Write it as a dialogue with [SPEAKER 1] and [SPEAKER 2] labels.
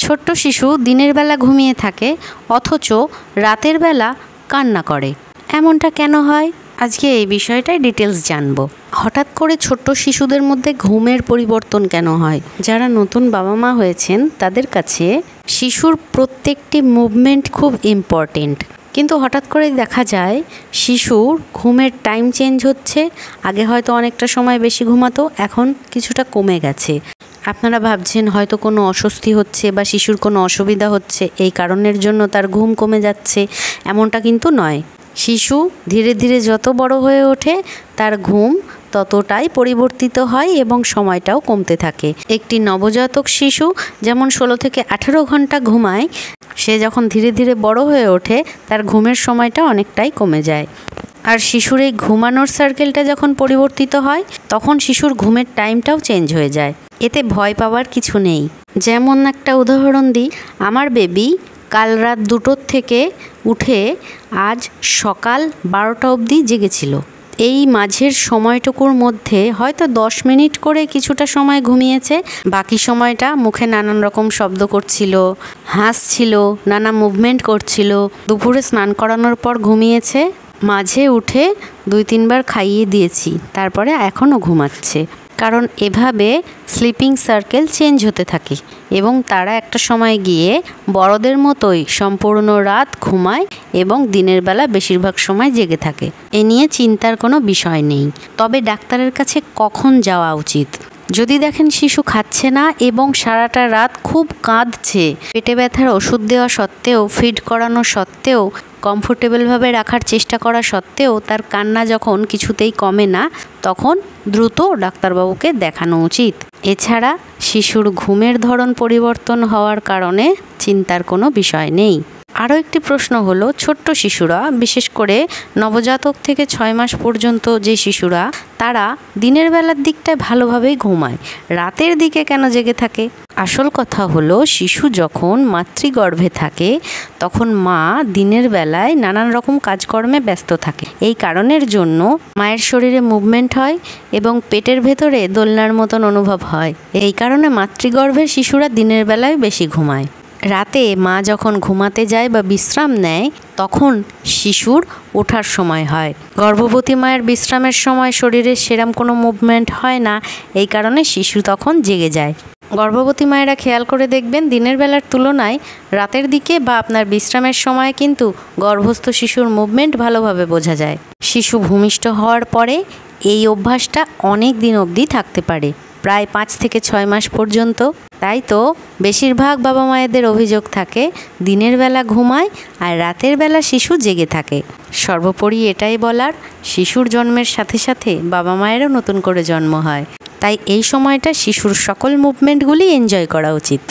[SPEAKER 1] ছোট্ট শিশু দিনের বেলা ঘুমিয়ে থাকে অথচ রাতের বেলা কান্না করে, এমনটা কেন হয়? আজকে এই বিষয়টাই ডিটেলস জানবো। হঠাৎ করে ছোট্ট শিশুদের মধ্যে ঘুমের পরিবর্তন কেন হয়? যারা নতুন বাবা মা হয়েছেন তাদের কাছে শিশুর প্রত্যেকটি মুভমেন্ট খুব ইম্পর্টেন্ট, কিন্তু হঠাৎ করে দেখা যায় শিশুর ঘুমের টাইম চেঞ্জ হচ্ছে। আগে হয়তো অনেকটা সময় বেশি ঘুমাতো, এখন কিছুটা কমে গেছে। আপনারা ভাবছেন হয়তো কোনো অস্বস্তি হচ্ছে বা শিশুর কোনো অসুবিধা হচ্ছে, এই কারণের জন্য তার ঘুম কমে যাচ্ছে, এমনটা কিন্তু নয়। শিশু ধীরে ধীরে যত বড় হয়ে ওঠে তার ঘুম ততটাই পরিবর্তিত হয় এবং সময়টাও কমতে থাকে। একটি নবজাতক শিশু যেমন 16 থেকে 18 ঘন্টা ঘুমায়, সে যখন ধীরে ধীরে বড় হয়ে ওঠে তার ঘুমের সময়টা অনেকটাই কমে যায়। আর শিশুর এই ঘুমানোর সার্কেলটা যখন পরিবর্তিত হয় তখন শিশুর ঘুমের টাইমটাও চেঞ্জ হয়ে যায়। এতে ভয় পাওয়ার কিছু নেই। যেমন একটা উদাহরণ দিই, আমার বেবি কাল রাত 2টোর থেকে উঠে আজ সকাল 12টা অবধি জেগেছিল। এই মাঝের সময়টুকুর মধ্যে হয়তো 10 মিনিট করে কিছুটা সময় ঘুমিয়েছে, বাকি সময়টা মুখে নানান রকম শব্দ করছিল, হাসছিল, নানা মুভমেন্ট করছিল। দুপুরে স্নান করানোর পর ঘুমিয়েছে, মাঝে উঠে 2-3 বার খাইয়ে দিয়েছি, তারপরে এখনও ঘুমাচ্ছে। কারণ এভাবে স্লিপিং সার্কেল চেঞ্জ হতে থাকে এবং তারা একটা সময় গিয়ে বড়দের মতোই সম্পূর্ণ রাত ঘুমায় এবং দিনের বেলা বেশিরভাগ সময় জেগে থাকে। এ নিয়ে চিন্তার কোনো বিষয় নেই। তবে ডাক্তারের কাছে কখন যাওয়া উচিত? যদি দেখেন শিশু খাচ্ছে না এবং সারাটা রাত খুব কাঁদছে, পেটে ব্যথার ওষুধ দেওয়া সত্ত্বেও, ফিড করানো সত্ত্বেও, কমফোর্টেবলভাবে রাখার চেষ্টা করা সত্ত্বেও তার কান্না যখন কিছুতেই কমে না, তখন দ্রুত ডাক্তারবাবুকে দেখানো উচিত। এছাড়া শিশুর ঘুমের ধরন পরিবর্তন হওয়ার কারণে চিন্তার কোনো বিষয় নেই। আরও একটি প্রশ্ন হলো, ছোট্ট শিশুরা, বিশেষ করে নবজাতক থেকে 6 মাস পর্যন্ত যে শিশুরা, তারা দিনের বেলার দিকটায় ভালোভাবেই ঘুমায়, রাতের দিকে কেন জেগে থাকে? আসল কথা হলো, শিশু যখন মাতৃগর্ভে থাকে তখন মা দিনের বেলায় নানান রকম কাজকর্মে ব্যস্ত থাকে। এই কারণের জন্য মায়ের শরীরে মুভমেন্ট হয় এবং পেটের ভেতরে দোলনার মতন অনুভব হয়। এই কারণে মাতৃগর্ভের শিশুরা দিনের বেলায় বেশি ঘুমায়। রাতে মা যখন ঘুমাতে যায় বা বিশ্রাম নেয় তখন শিশুর ওঠার সময় হয়। গর্ভবতী মায়ের বিশ্রামের সময় শরীরে সেরম কোনো মুভমেন্ট হয় না, এই কারণে শিশু তখন জেগে যায়। গর্ভবতী মায়েরা খেয়াল করে দেখবেন, দিনের বেলার তুলনায় রাতের দিকে বা আপনার বিশ্রামের সময় কিন্তু গর্ভস্থ শিশুর মুভমেন্ট ভালোভাবে বোঝা যায়। শিশু ভূমিষ্ঠ হওয়ার পরে এই অভ্যাসটা অনেক দিন অবধি থাকতে পারে, প্রায় 5 থেকে 6 মাস পর্যন্ত। তাই তো বেশিরভাগ বাবা মায়েদের অভিযোগ থাকে দিনের বেলা ঘুমায় আর রাতের বেলা শিশু জেগে থাকে। সর্বোপরি এটাই বলার, শিশুর জন্মের সাথে সাথে বাবা মায়েরও নতুন করে জন্ম হয়, তাই এই সময়টা শিশুর সকল মুভমেন্টগুলি এনজয় করা উচিত।